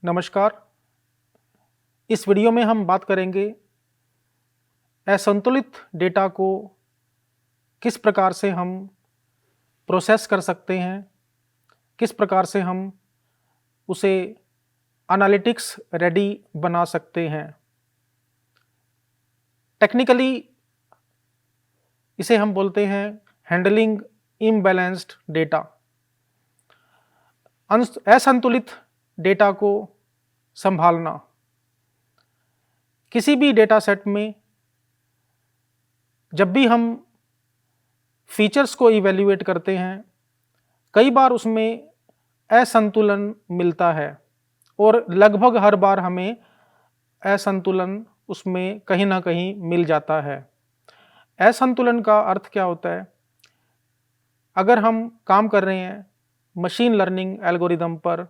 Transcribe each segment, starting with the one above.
नमस्कार। इस वीडियो में हम बात करेंगे असंतुलित डेटा को किस प्रकार से हम प्रोसेस कर सकते हैं, किस प्रकार से हम उसे एनालिटिक्स रेडी बना सकते हैं। टेक्निकली इसे हम बोलते हैं हैंडलिंग इम्बैलेंस्ड डेटा। असंतुलित डेटा को संभालना। किसी भी डेटा सेट में जब भी हम फीचर्स को इवैल्यूएट करते हैं, कई बार उसमें असंतुलन मिलता है और लगभग हर बार हमें असंतुलन उसमें कहीं ना कहीं मिल जाता है। असंतुलन का अर्थ क्या होता है? अगर हम काम कर रहे हैं मशीन लर्निंग एल्गोरिदम पर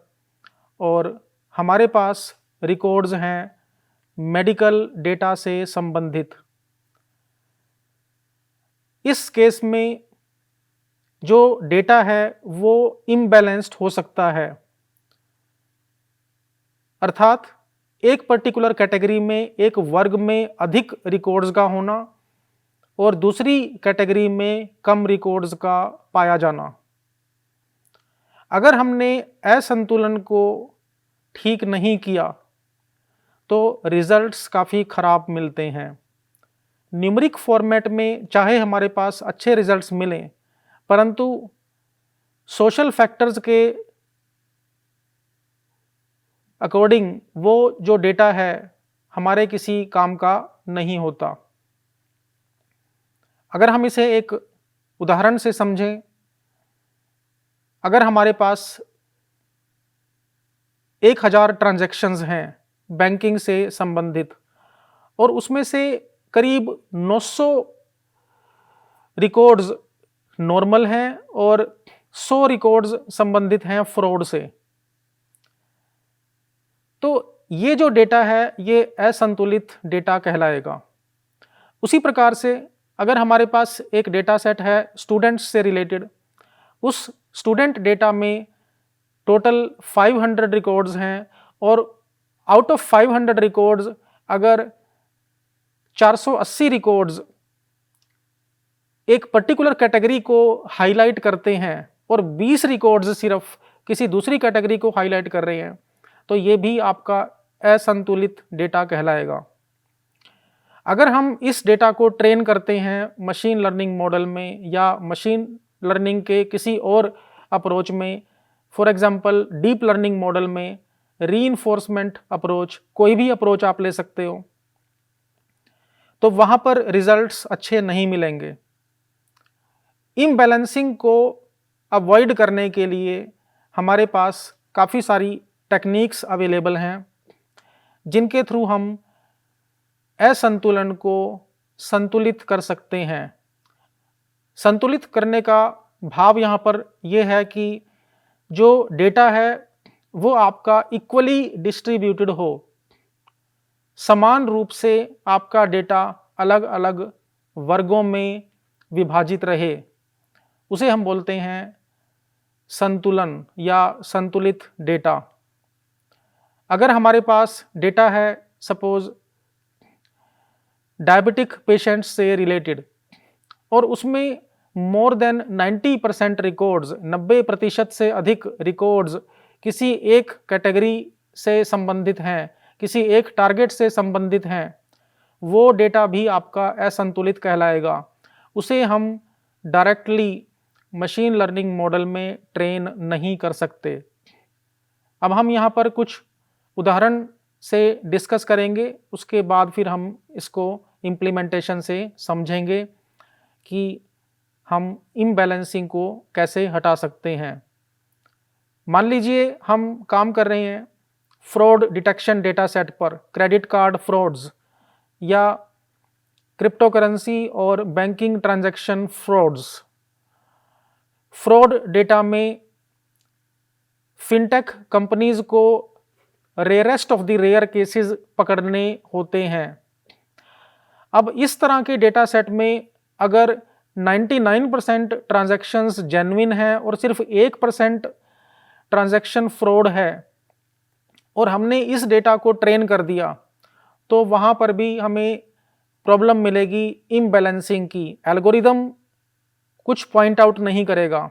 और हमारे पास रिकॉर्ड्स हैं मेडिकल डेटा से संबंधित, इस केस में जो डेटा है वो इम्बैलेंस्ड हो सकता है। अर्थात एक पर्टिकुलर कैटेगरी में, एक वर्ग में अधिक रिकॉर्ड्स का होना और दूसरी कैटेगरी में कम रिकॉर्ड्स का पाया जाना। अगर हमने असंतुलन को ठीक नहीं किया तो रिजल्ट्स काफ़ी खराब मिलते हैं। न्यूमेरिक फॉर्मेट में चाहे हमारे पास अच्छे रिजल्ट्स मिलें, परंतु सोशल फैक्टर्स के अकॉर्डिंग वो जो डेटा है हमारे किसी काम का नहीं होता। अगर हम इसे एक उदाहरण से समझें, अगर हमारे पास 1000 ट्रांजैक्शंस हैं बैंकिंग से संबंधित और उसमें से करीब 900 रिकॉर्ड्स नॉर्मल हैं और 100 रिकॉर्ड्स संबंधित हैं फ्रॉड से, तो ये जो डेटा है ये असंतुलित डेटा कहलाएगा। उसी प्रकार से अगर हमारे पास एक डेटा सेट है स्टूडेंट्स से रिलेटेड, उस स्टूडेंट डेटा में टोटल 500 रिकॉर्ड्स हैं और आउट ऑफ 500 रिकॉर्ड्स अगर 480 रिकॉर्ड्स एक पर्टिकुलर कैटेगरी को हाईलाइट करते हैं और 20 रिकॉर्ड्स सिर्फ किसी दूसरी कैटेगरी को हाईलाइट कर रहे हैं, तो ये भी आपका असंतुलित डेटा कहलाएगा। अगर हम इस डेटा को ट्रेन करते हैं मशीन लर्निंग मॉडल में या मशीन लर्निंग के किसी और अप्रोच में, for example deep learning model में, रीइंफोर्समेंट अप्रोच, कोई भी अप्रोच आप ले सकते हो, तो वहां पर रिजल्ट्स अच्छे नहीं मिलेंगे। इम्बैलेंसिंग को अवॉइड करने के लिए हमारे पास काफ़ी सारी टेक्निक्स अवेलेबल हैं जिनके थ्रू हम असंतुलन को संतुलित कर सकते हैं। संतुलित करने का भाव यहाँ पर यह है कि जो डेटा है वो आपका इक्वली डिस्ट्रीब्यूटेड हो, समान रूप से आपका डेटा अलग अलग वर्गों में विभाजित रहे, उसे हम बोलते हैं संतुलन या संतुलित डेटा। अगर हमारे पास डेटा है सपोज डायबिटिक पेशेंट्स से रिलेटेड और उसमें मोर देन 90% रिकॉर्ड्स, 90% से अधिक रिकॉर्ड्स किसी एक कैटेगरी से संबंधित हैं, किसी एक टारगेट से संबंधित हैं, वो डेटा भी आपका असंतुलित कहलाएगा। उसे हम डायरेक्टली मशीन लर्निंग मॉडल में ट्रेन नहीं कर सकते। अब हम यहाँ पर कुछ उदाहरण से डिस्कस करेंगे, उसके बाद फिर हम इसको इम्प्लीमेंटेशन से समझेंगे कि हम इम्बैलेंसिंग को कैसे हटा सकते हैं। मान लीजिए हम काम कर रहे हैं फ्रॉड डिटेक्शन डेटा सेट पर, क्रेडिट कार्ड फ्रॉड्स या क्रिप्टो करेंसी और banking transaction frauds. Fraud data में फिनटेक कंपनीज को rarest of the rare cases पकड़ने होते हैं। अब इस तरह के डेटा सेट में अगर 99% ट्रांजैक्शंस जेन्युइन हैं और सिर्फ 1% ट्रांजैक्शन फ्रॉड है और हमने इस डेटा को ट्रेन कर दिया, तो वहाँ पर भी हमें प्रॉब्लम मिलेगी इम्बैलेंसिंग की। एल्गोरिदम कुछ पॉइंट आउट नहीं करेगा,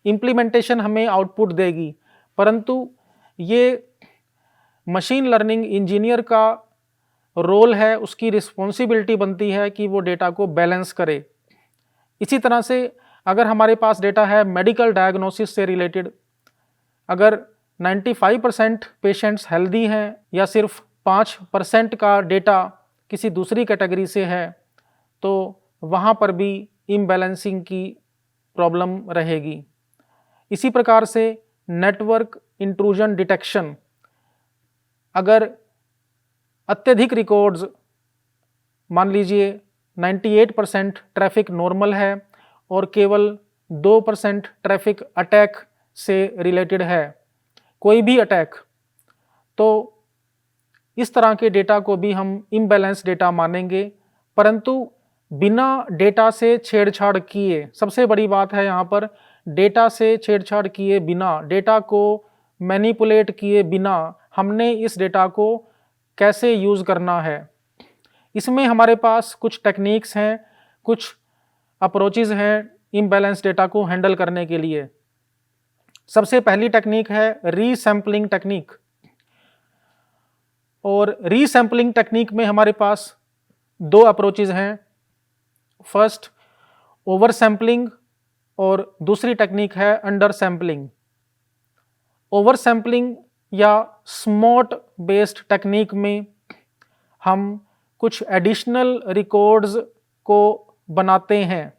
इम्प्लीमेंटेशन हमें आउटपुट देगी, परंतु ये मशीन लर्निंग इंजीनियर का रोल है, उसकी रिस्पॉन्सिबिलिटी बनती है कि वो डेटा को बैलेंस करे। इसी तरह से अगर हमारे पास डेटा है मेडिकल डायग्नोसिस से रिलेटेड, अगर 95% पेशेंट्स हेल्दी हैं या सिर्फ 5% का डेटा किसी दूसरी कैटेगरी से है, तो वहाँ पर भी इम्बैलेंसिंग की प्रॉब्लम रहेगी। इसी प्रकार से नेटवर्क इंट्रूजन डिटेक्शन, अगर अत्यधिक रिकॉर्ड्स, मान लीजिए 98% ट्रैफिक नॉर्मल है और केवल 2% ट्रैफिक अटैक से रिलेटेड है, कोई भी अटैक, तो इस तरह के डेटा को भी हम इम्बैलेंस डेटा मानेंगे। परंतु बिना डेटा से छेड़छाड़ किए, सबसे बड़ी बात है यहाँ पर, डेटा से छेड़छाड़ किए बिना, डेटा को मैनिपुलेट किए बिना हमने इस डेटा को कैसे यूज़ करना है, इसमें हमारे पास कुछ टेक्निक्स हैं, कुछ अप्रोचेस हैं इम्बैलेंस डेटा को हैंडल करने के लिए। सबसे पहली टेक्निक है रीसैम्पलिंग टेक्निक, और रीसैम्पलिंग टेक्निक में हमारे पास दो अप्रोचेस हैं। फर्स्ट ओवर सैम्पलिंग और दूसरी टेक्निक है अंडर सैम्पलिंग। ओवर सैम्पलिंग या स्मॉट बेस्ड टेक्निक में हम कुछ एडिशनल रिकॉर्ड्स को बनाते हैं,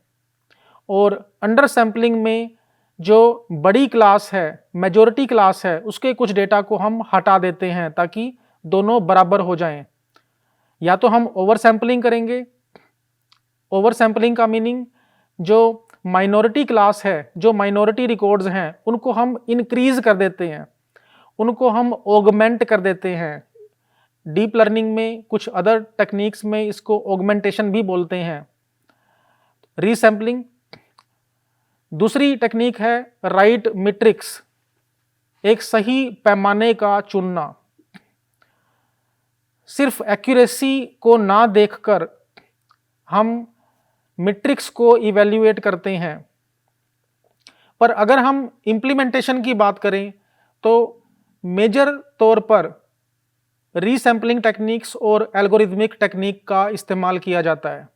और अंडर सैम्पलिंग में जो बड़ी क्लास है, मेजॉरिटी क्लास है, उसके कुछ डेटा को हम हटा देते हैं ताकि दोनों बराबर हो जाएं। या तो हम ओवर सैम्पलिंग करेंगे, ओवर सैम्पलिंग का मीनिंग जो माइनॉरिटी क्लास है, जो माइनॉरिटी रिकॉर्ड्स हैं, उनको हम इंक्रीज कर देते हैं, उनको हम ऑगमेंट कर देते हैं। डीप लर्निंग में कुछ अदर टेक्निक्स में इसको ऑगमेंटेशन भी बोलते हैं, रीसैम्पलिंग। दूसरी टेक्निक है राइट मैट्रिक्स, एक सही पैमाने का चुनना। सिर्फ एक्यूरेसी को ना देखकर हम मैट्रिक्स को इवैल्यूएट करते हैं, पर अगर हम इम्प्लीमेंटेशन की बात करें तो मेजर तौर पर रीसैम्पलिंग टेक्निक्स और एल्गोरिथमिक टेक्निक का इस्तेमाल किया जाता है।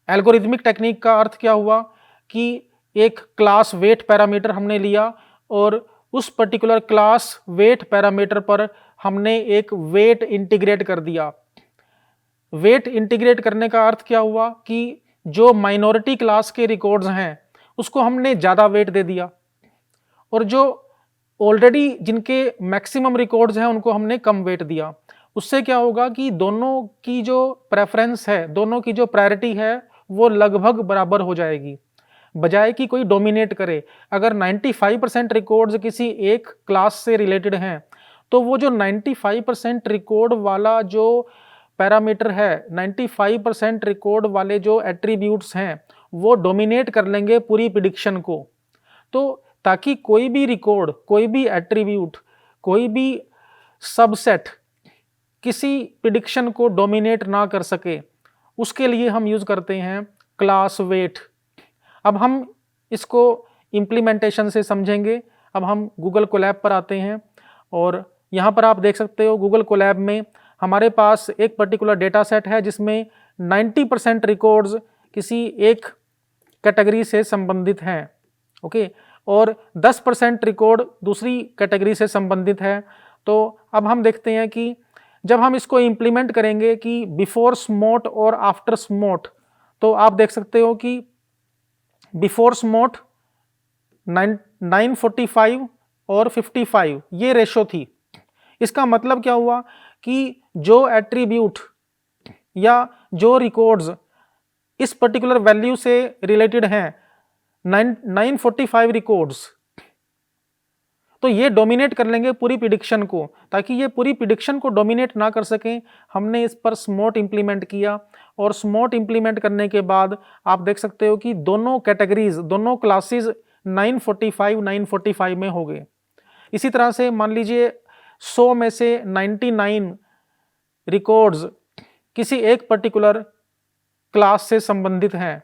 एल्गोरिथमिक टेक्निक का अर्थ क्या हुआ कि एक क्लास वेट पैरामीटर हमने लिया और उस पर्टिकुलर क्लास वेट पैरामीटर पर हमने एक वेट इंटीग्रेट कर दिया। वेट इंटीग्रेट करने का अर्थ क्या हुआ कि जो माइनॉरिटी क्लास के रिकॉर्ड्स हैं उसको हमने ज़्यादा वेट दे दिया, और जो ऑलरेडी जिनके मैक्सिमम रिकॉर्ड्स हैं उनको हमने कम वेट दिया। उससे क्या होगा कि दोनों की जो प्रेफरेंस है, दोनों की जो प्रायोरिटी है, वो लगभग बराबर हो जाएगी, बजाय कि कोई डोमिनेट करे। अगर 95% रिकॉर्ड्स किसी एक क्लास से रिलेटेड हैं, तो वो जो 95% रिकॉर्ड वाला जो पैरामीटर है, 95% रिकॉर्ड वाले जो एट्रीब्यूट्स हैं, वो डोमिनेट कर लेंगे पूरी प्रिडिक्शन को। तो ताकि कोई भी रिकॉर्ड, कोई भी एट्रीब्यूट, कोई भी सबसेट किसी प्रिडिक्शन को डोमिनेट ना कर सके, उसके लिए हम यूज़ करते हैं क्लास वेट। अब हम इसको इम्प्लीमेंटेशन से समझेंगे। अब हम गूगल कोलैब पर आते हैं, और यहाँ पर आप देख सकते हो गूगल कोलैब में हमारे पास एक पर्टिकुलर डेटा सेट है जिसमें 90% रिकॉर्ड्स किसी एक कैटेगरी से संबंधित हैं, ओके, और 10% रिकॉर्ड दूसरी कैटेगरी से संबंधित है। तो अब हम देखते हैं कि जब हम इसको इम्प्लीमेंट करेंगे कि बिफोर स्मॉट और आफ्टर स्मॉट, तो आप देख सकते हो कि बिफोर स्मॉट 945 और 55 ये रेशो थी। इसका मतलब क्या हुआ कि जो एट्रीब्यूट या जो रिकॉर्ड्स इस पर्टिकुलर वैल्यू से रिलेटेड हैं, 945 रिकॉर्ड्स, तो ये डोमिनेट कर लेंगे पूरी प्रिडिक्शन को। ताकि ये पूरी प्रिडिक्शन को डोमिनेट ना कर सकें, हमने इस पर स्मॉट इंप्लीमेंट किया, और स्मॉट इंप्लीमेंट करने के बाद आप देख सकते हो कि दोनों कैटेगरीज, दोनों क्लासेस 945 में हो गए। इसी तरह से मान लीजिए 100 में से 99 रिकॉर्ड्स किसी एक पर्टिकुलर क्लास से संबंधित हैं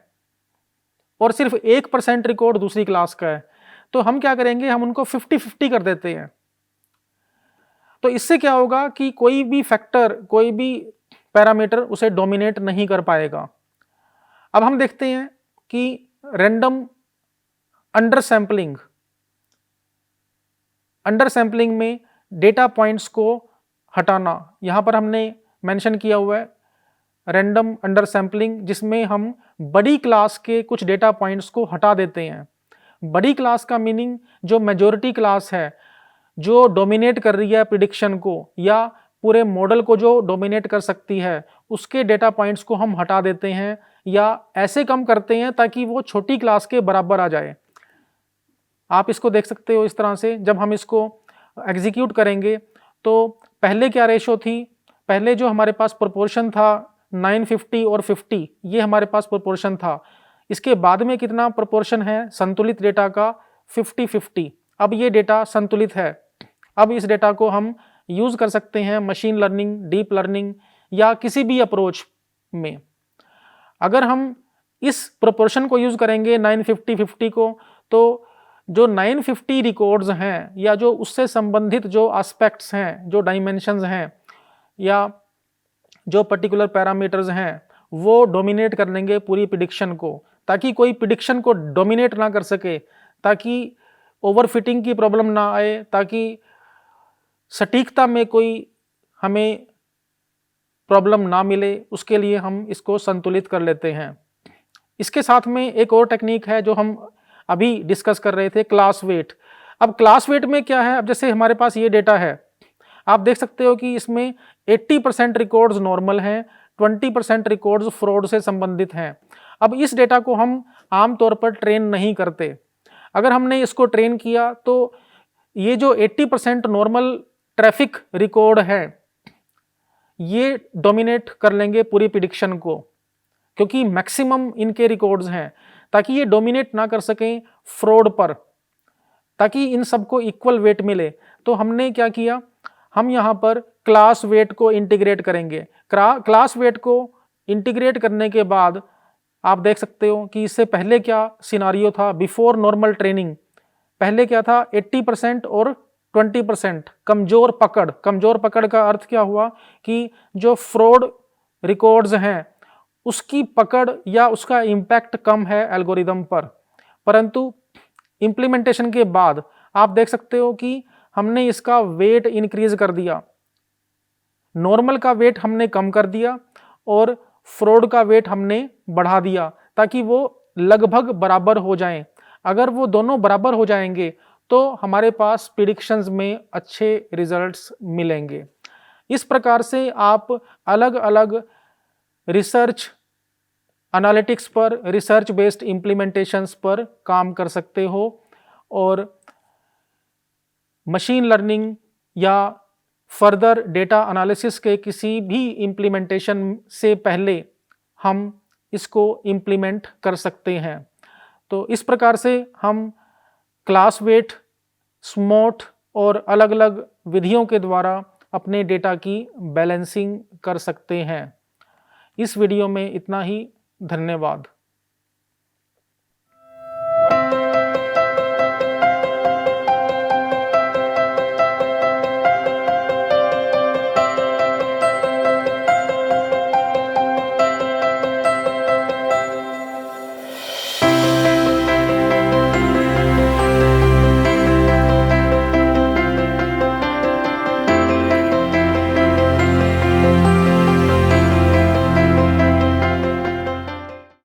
और सिर्फ 1% रिकॉर्ड दूसरी क्लास का है, तो हम क्या करेंगे, हम उनको 50-50 कर देते हैं। तो इससे क्या होगा कि कोई भी फैक्टर, कोई भी पैरामीटर उसे डोमिनेट नहीं कर पाएगा। अब हम देखते हैं कि रैंडम अंडर सैंपलिंग में डेटा पॉइंट्स को हटाना, यहां पर हमने मेंशन किया हुआ है रैंडम अंडर सैंपलिंग, जिसमें हम बड़ी क्लास के कुछ डेटा पॉइंट्स को हटा देते हैं। बड़ी क्लास का मीनिंग जो मेजॉरिटी क्लास है, जो डोमिनेट कर रही है प्रिडिक्शन को या पूरे मॉडल को जो डोमिनेट कर सकती है, उसके डेटा पॉइंट्स को हम हटा देते हैं या ऐसे कम करते हैं ताकि वो छोटी क्लास के बराबर आ जाए। आप इसको देख सकते हो इस तरह से, जब हम इसको एग्जीक्यूट करेंगे तो पहले क्या रेशो थी, पहले जो हमारे पास प्रोपोर्शन था 950 और 50, ये हमारे पास प्रोपोर्शन था। इसके बाद में कितना प्रोपोर्शन है संतुलित डेटा का, 50-50। अब ये डेटा संतुलित है। अब इस डेटा को हम यूज कर सकते हैं मशीन लर्निंग, डीप लर्निंग या किसी भी अप्रोच में। अगर हम इस प्रोपोर्शन को यूज करेंगे 950-50 को, तो जो 950 रिकॉर्ड्स हैं या जो उससे संबंधित जो एस्पेक्ट्स हैं, जो डायमेंशंस हैं या जो पर्टिकुलर पैरामीटर्स हैं, वो डोमिनेट कर लेंगे पूरी प्रिडिक्शन को, ताकि कोई प्रिडिक्शन को डोमिनेट ना कर सके, ताकि ओवरफिटिंग की प्रॉब्लम ना आए, ताकि सटीकता में कोई हमें प्रॉब्लम ना मिले। उसके लिए हम इसको संतुलित कर लेते हैं। इसके साथ में एक और टेक्निक है जो हम अभी डिस्कस कर रहे थे, क्लास वेट। अब क्लास वेट में क्या है, अब जैसे हमारे पास ये डेटा है, आप देख सकते हो कि इसमें 80% रिकॉर्ड्स नॉर्मल हैं, 20% रिकॉर्ड्स फ्रॉड से संबंधित हैं। अब इस डेटा को हम आमतौर पर ट्रेन नहीं करते। अगर हमने इसको ट्रेन किया तो ये जो 80% नॉर्मल ट्रैफिक रिकॉर्ड है, ये डोमिनेट कर लेंगे पूरी प्रिडिक्शन को, क्योंकि मैक्सिमम इनके रिकॉर्ड्स हैं, ताकि ये डोमिनेट ना कर सकें फ्रॉड पर, ताकि इन सबको इक्वल वेट मिले। तो हमने क्या किया, हम यहाँ पर क्लास वेट को इंटीग्रेट करेंगे। क्लास वेट को इंटीग्रेट करने के बाद आप देख सकते हो कि इससे पहले क्या सिनारियो था, बिफोर नॉर्मल ट्रेनिंग। पहले क्या था, 80% और 20% कमजोर पकड़। कमजोर पकड़ का अर्थ क्या हुआ कि जो फ्रॉड रिकॉर्ड्स हैं उसकी पकड़ या उसका इम्पैक्ट कम है एल्गोरिदम पर। परंतु इम्प्लीमेंटेशन के बाद आप देख सकते हो कि हमने इसका वेट इंक्रीज कर दिया, नॉर्मल का वेट हमने कम कर दिया और फ्रॉड का वेट हमने बढ़ा दिया, ताकि वो लगभग बराबर हो जाएं। अगर वो दोनों बराबर हो जाएंगे तो हमारे पास प्रिडिक्शंस में अच्छे रिजल्ट्स मिलेंगे। इस प्रकार से आप अलग अलग रिसर्च एनालिटिक्स पर, रिसर्च बेस्ड इम्प्लीमेंटेशंस पर काम कर सकते हो और मशीन लर्निंग या फर्दर डेटा एनालिसिस के किसी भी इम्प्लीमेंटेशन से पहले हम इसको इम्प्लीमेंट कर सकते हैं। तो इस प्रकार से हम क्लास वेट, स्मॉट और अलग अलग विधियों के द्वारा अपने डेटा की बैलेंसिंग कर सकते हैं। इस वीडियो में इतना ही। धन्यवाद।